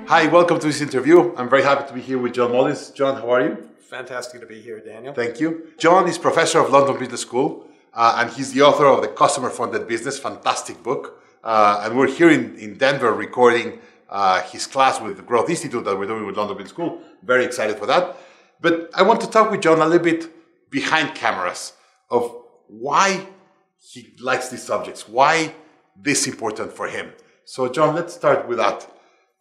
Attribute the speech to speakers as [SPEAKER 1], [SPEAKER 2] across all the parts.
[SPEAKER 1] Hi, welcome to this interview. I'm very happy to be here with John Mullins. John, how are you?
[SPEAKER 2] Fantastic to be here, Daniel.
[SPEAKER 1] Thank you. John is professor of London Business School, and he's the author of The Customer-Funded Business, fantastic book. And we're here in Denver recording his class with the Growth Institute that we're doing with London Business School. Very excited for that. But I want to talk with John a little bit behind cameras of why he likes these subjects, why this is important for him. So John, let's start with that.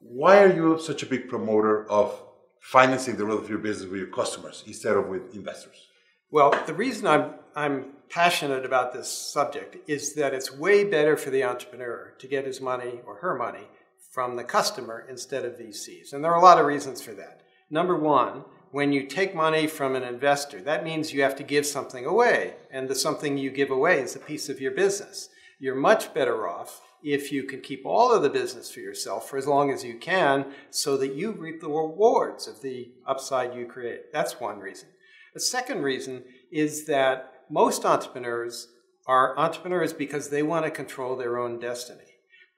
[SPEAKER 1] Why are you such a big promoter of financing the growth of your business with your customers instead of with investors?
[SPEAKER 2] Well, the reason I'm passionate about this subject is that it's way better for the entrepreneur to get his money or her money from the customer instead of VCs. And there are a lot of reasons for that. Number one, when you take money from an investor, that means you have to give something away. And the something you give away is a piece of your business. You're much better off if you can keep all of the business for yourself for as long as you can so that you reap the rewards of the upside you create. That's one reason. The second reason is that most entrepreneurs are entrepreneurs because they want to control their own destiny.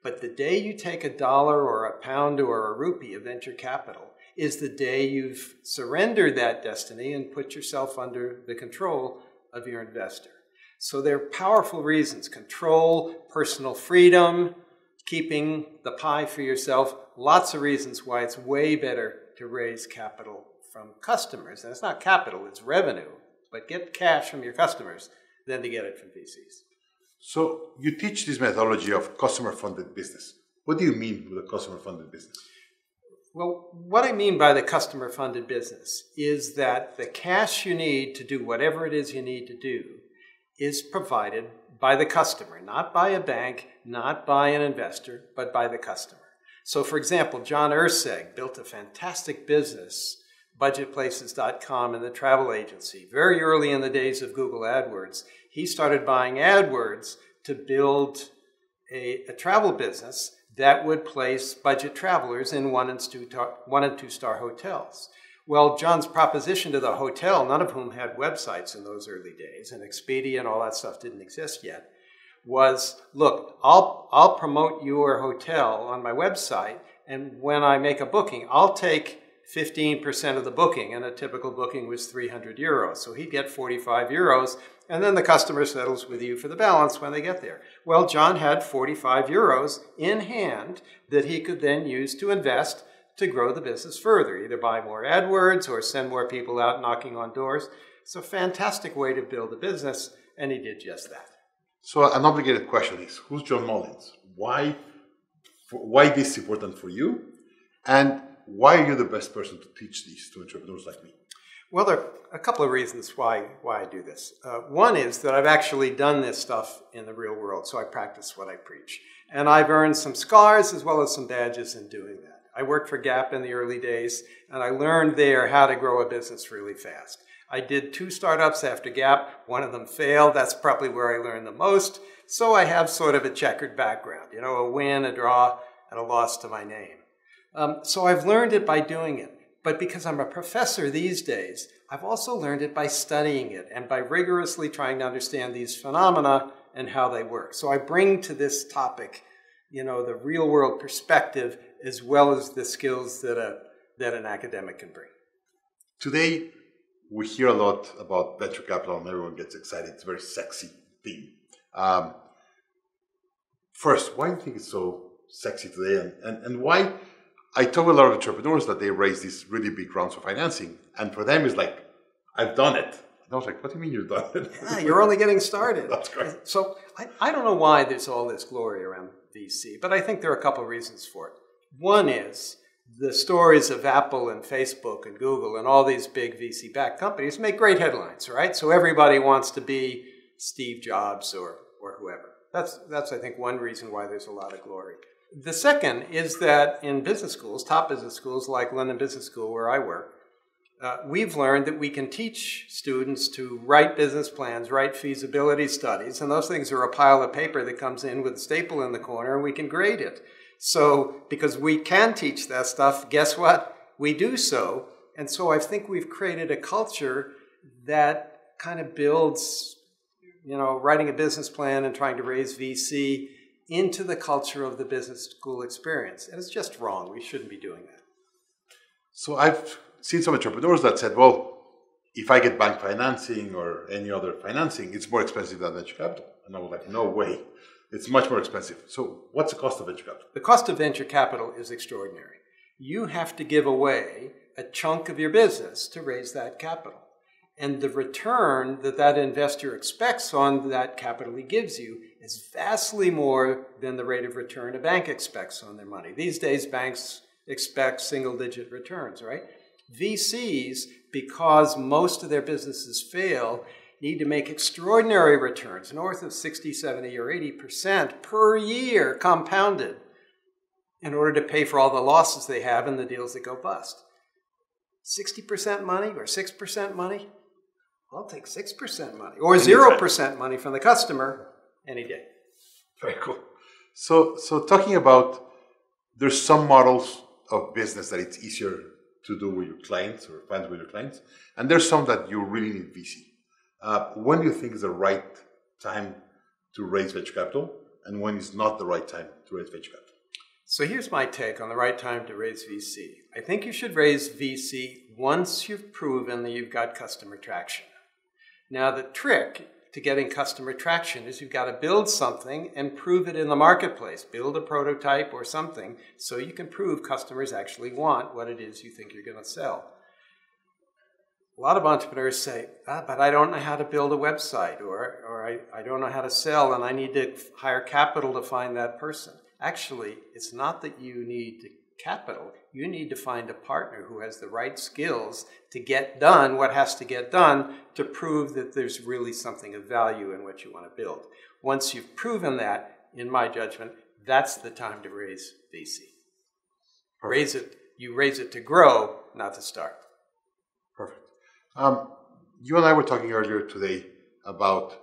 [SPEAKER 2] But the day you take $1 or a pound or a rupee of venture capital is the day you've surrendered that destiny and put yourself under the control of your investor. So there are powerful reasons: control, personal freedom, keeping the pie for yourself. Lots of reasons why it's way better to raise capital from customers. And it's not capital, it's revenue. But get cash from your customers than to get it from VCs.
[SPEAKER 1] So you teach this methodology of customer-funded business. What do you mean with a customer-funded business?
[SPEAKER 2] Well, what I mean by the customer-funded business is that the cash you need to do whatever it is you need to do is provided by the customer, not by a bank, not by an investor, but by the customer. So for example, John Urseg built a fantastic business, budgetplaces.com, and the travel agency. Very early in the days of Google AdWords, he started buying AdWords to build a travel business that would place budget travelers in one and two-star hotels. Well, John's proposition to the hotel, none of whom had websites in those early days, and Expedia and all that stuff didn't exist yet, was, look, I'll promote your hotel on my website, and when I make a booking, I'll take 15% of the booking, and a typical booking was 300 euros. So he'd get 45 euros, and then the customer settles with you for the balance when they get there. Well, John had 45 euros in hand that he could then use to invest to grow the business further, either buy more AdWords or send more people out knocking on doors. It's a fantastic way to build a business, and he did just that.
[SPEAKER 1] So an obligated question is, who's John Mullins? Why this is important for you? And why are you the best person to teach these to entrepreneurs like me?
[SPEAKER 2] Well, there are a couple of reasons why I do this. One is that I've actually done this stuff in the real world, so I practice what I preach. And I've earned some scars as well as some badges in doing that. I worked for Gap in the early days, and I learned there how to grow a business really fast. I did 2 startups after Gap. One of them failed. That's probably where I learned the most. So I have sort of a checkered background, you know, a win, a draw, and a loss to my name. So I've learned it by doing it. But because I'm a professor these days, I've also learned it by studying it and by rigorously trying to understand these phenomena and how they work. So I bring to this topic, you know, the real world perspective as well as the skills that an academic can bring.
[SPEAKER 1] Today, we hear a lot about venture capital and everyone gets excited. It's a very sexy theme. First, why do you think it's so sexy today? And why? I talk with a lot of entrepreneurs that they raise these really big rounds of financing. And for them, it's like, I've done it. And I was like, what do you mean you've done it?
[SPEAKER 2] Yeah, you're only getting started.
[SPEAKER 1] That's great.
[SPEAKER 2] So I don't know why there's all this glory around VC, but I think there are a couple of reasons for it. One is the stories of Apple and Facebook and Google and all these big VC-backed companies make great headlines, right? So everybody wants to be Steve Jobs or whoever. That's I think, one reason why there's a lot of glory. The second is that in business schools, top business schools like London Business School, where I work, we've learned that we can teach students to write business plans, write feasibility studies, and those things are a pile of paper that comes in with a staple in the corner, and we can grade it. So because we can teach that stuff, guess what? We do so. And so I think we've created a culture that kind of builds, you know, writing a business plan and trying to raise VC into the culture of the business school experience. And it's just wrong. We shouldn't be doing that.
[SPEAKER 1] So I've seen some entrepreneurs that said, well, if I get bank financing or any other financing, it's more expensive than venture capital. And I was like, no way. It's much more expensive. So what's the cost of venture capital?
[SPEAKER 2] The cost of venture capital is extraordinary. You have to give away a chunk of your business to raise that capital. And the return that that investor expects on that capital he gives you is vastly more than the rate of return a bank expects on their money. These days, banks expect single-digit returns, right? VCs, because most of their businesses fail, need to make extraordinary returns, north of 60, 70, or 80% per year compounded, in order to pay for all the losses they have in the deals that go bust. 60% money or 6% money? I'll take 6% money or 0% money from the customer any day.
[SPEAKER 1] Very cool. So talking about, there's some models of business that it's easier to do with your clients or finance with your clients, and there's some that you really need VC. When do you think is the right time to raise venture capital, and when is not the right time to raise venture capital?
[SPEAKER 2] So here's my take on the right time to raise VC. I think you should raise VC once you've proven that you've got customer traction. Now, the trick to getting customer traction is you've got to build something and prove it in the marketplace. Build a prototype or something so you can prove customers actually want what it is you think you're going to sell. A lot of entrepreneurs say, but I don't know how to build a website, or I don't know how to sell, and I need to hire capital to find that person. Actually, it's not that you need capital. You need to find a partner who has the right skills to get done what has to get done to prove that there's really something of value in what you want to build. Once you've proven that, in my judgment, that's the time to raise VC. Perfect. You raise it to grow, not to start.
[SPEAKER 1] Perfect. You and I were talking earlier today about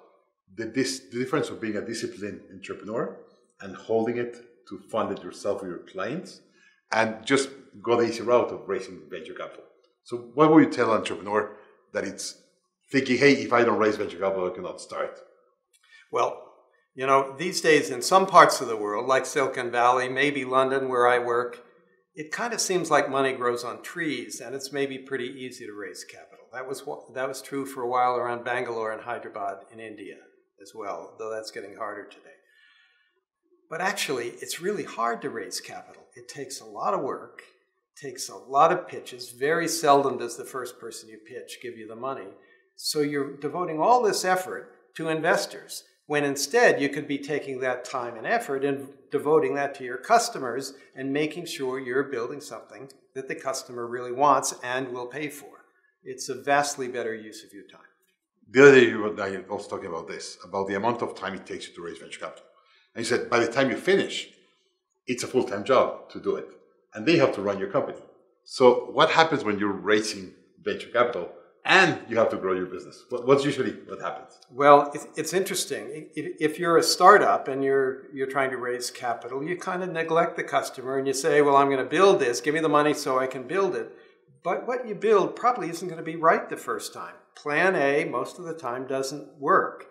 [SPEAKER 1] the difference of being a disciplined entrepreneur and holding it to fund it yourself or your clients, and just go the easy route of raising venture capital. So what would you tell an entrepreneur that it's thinking, hey, if I don't raise venture capital, I cannot start?
[SPEAKER 2] Well, you know, these days in some parts of the world, like Silicon Valley, maybe London where I work, it kind of seems like money grows on trees, and it's maybe pretty easy to raise capital. That was true for a while around Bangalore and Hyderabad in India as well, though that's getting harder today. But actually, it's really hard to raise capital. It takes a lot of work, takes a lot of pitches. Very seldom does the first person you pitch give you the money. So you're devoting all this effort to investors, when instead you could be taking that time and effort and devoting that to your customers and making sure you're building something that the customer really wants and will pay for. It's a vastly better use of your time.
[SPEAKER 1] The other day you were also talking about this, about the amount of time it takes you to raise venture capital. And you said, by the time you finish, it's a full-time job to do it. And they have to run your company. So what happens when you're raising venture capital and you have to grow your business? What's usually what happens?
[SPEAKER 2] Well, it's interesting. If you're a startup and you're trying to raise capital, you kind of neglect the customer and you say, well, I'm going to build this. Give me the money so I can build it. But what you build probably isn't going to be right the first time. Plan A, most of the time, doesn't work.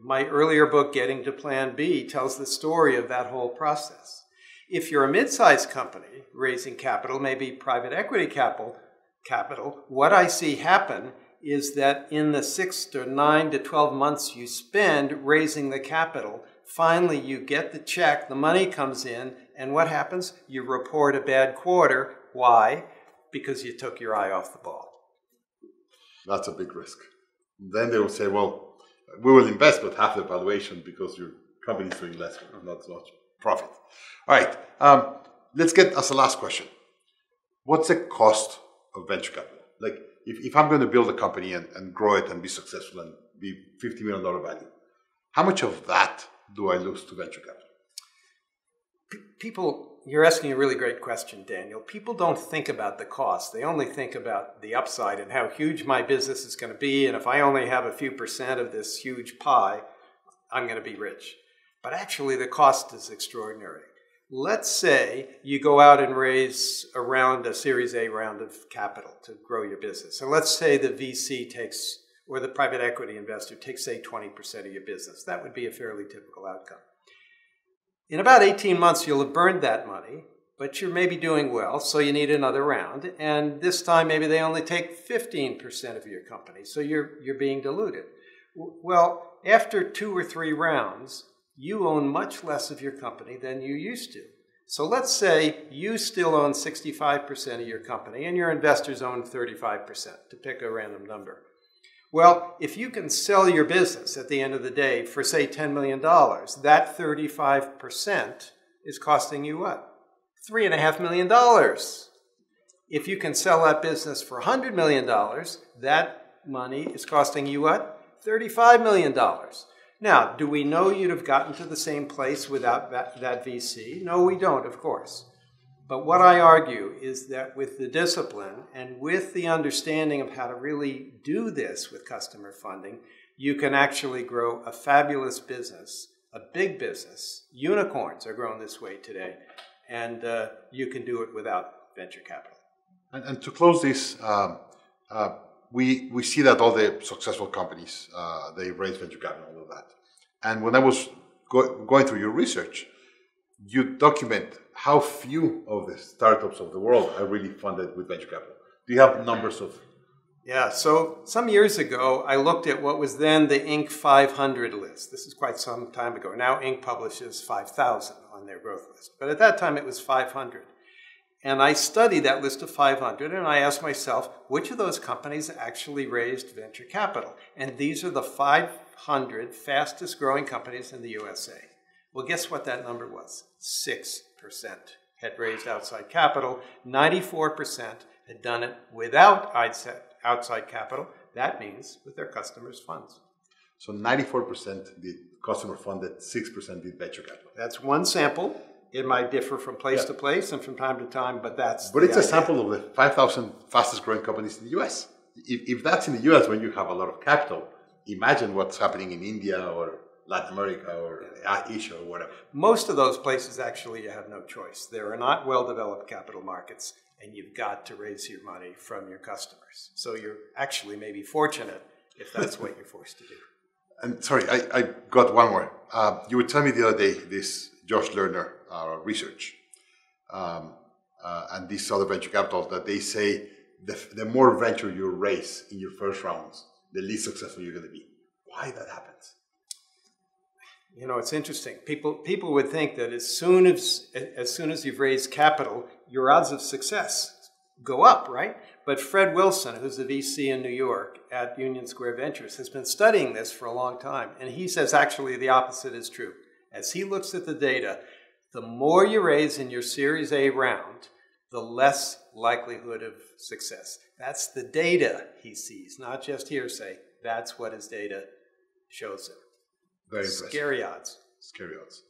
[SPEAKER 2] My earlier book, Getting to Plan B, tells the story of that whole process. If you're a mid-sized company raising capital, maybe private equity capital, what I see happen is that in the 6 to 9 to 12 months you spend raising the capital, finally you get the check, the money comes in, and what happens? You report a bad quarter. Why? Because you took your eye off the ball.
[SPEAKER 1] That's a big risk. Then they will say, well, we will invest, but half the valuation because your company is doing less, not so much profit. All right, let's get as a last question. What's the cost of venture capital? Like, if I'm going to build a company and grow it and be successful and be $50 million value, how much of that do I lose to venture capital?
[SPEAKER 2] You're asking a really great question, Daniel. People don't think about the cost. They only think about the upside and how huge my business is going to be. And if I only have a few percent of this huge pie, I'm going to be rich. But actually, the cost is extraordinary. Let's say you go out and raise a Series A round of capital to grow your business. And let's say the VC takes, or the private equity investor takes, say, 20% of your business. That would be a fairly typical outcome. In about 18 months, you'll have burned that money, but you're maybe doing well, so you need another round. And this time, maybe they only take 15% of your company, so you're being diluted. Well, after 2 or 3 rounds, you own much less of your company than you used to. So let's say you still own 65% of your company and your investors own 35%, to pick a random number. Well, if you can sell your business at the end of the day for, say, $10 million, that 35% is costing you what? $3.5 million. If you can sell that business for $100 million, that money is costing you what? $35 million. Now, do we know you'd have gotten to the same place without that VC? No, we don't, of course. But what I argue is that with the discipline and with the understanding of how to really do this with customer funding, you can actually grow a fabulous business, a big business. Unicorns are grown this way today, and you can do it without venture capital.
[SPEAKER 1] And to close this, we see that all the successful companies, they raise venture capital and all of that. And when I was going through your research, you document how few of the startups of the world are really funded with venture capital. Do you have numbers of?
[SPEAKER 2] Yeah, so some years ago, I looked at what was then the Inc. 500 list. This is quite some time ago. Now Inc. publishes 5,000 on their growth list. But at that time, it was 500. And I studied that list of 500, and I asked myself, which of those companies actually raised venture capital? And these are the 500 fastest growing companies in the USA. Well, guess what that number was? 6% had raised outside capital. 94% had done it without outside capital. That means with their customers' funds.
[SPEAKER 1] So 94% did customer funded, 6% did venture capital.
[SPEAKER 2] That's one sample. It might differ from place to place and from time to time, but that's
[SPEAKER 1] But it's a sample of the 5,000 fastest growing companies in the US. If that's in the US when you have a lot of capital, imagine what's happening in India or Latin America or Asia or whatever.
[SPEAKER 2] Most of those places, actually, you have no choice. There are not well-developed capital markets, and you've got to raise your money from your customers. So you're actually maybe fortunate if that's what you're forced to do.
[SPEAKER 1] And sorry, I got one more. You were telling me the other day this Josh Lerner research and this other venture capital that they say the more venture you raise in your first rounds, the least successful you're going to be. Why that happens?
[SPEAKER 2] You know, it's interesting. People would think that as soon as you've raised capital, your odds of success go up, right? But Fred Wilson, who's the VC in New York at Union Square Ventures, has been studying this for a long time. And he says actually the opposite is true. As he looks at the data, the more you raise in your Series A round, the less likelihood of success. That's the data he sees, not just hearsay. That's what his data shows him.
[SPEAKER 1] Very impressive.
[SPEAKER 2] Scary odds.
[SPEAKER 1] Scary odds.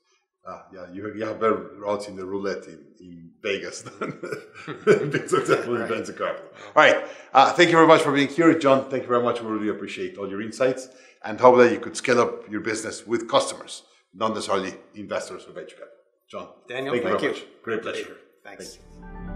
[SPEAKER 1] Yeah, you have better odds in the roulette in Vegas than being successful in venture capital. All right. Thank you very much for being here, John. Thank you very much. We really appreciate all your insights and hope that you could scale up your business with customers, not necessarily investors or venture capital. John,
[SPEAKER 2] Daniel,
[SPEAKER 1] thank you very
[SPEAKER 2] you.
[SPEAKER 1] much. Great pleasure.
[SPEAKER 2] Thanks.
[SPEAKER 1] Thank you.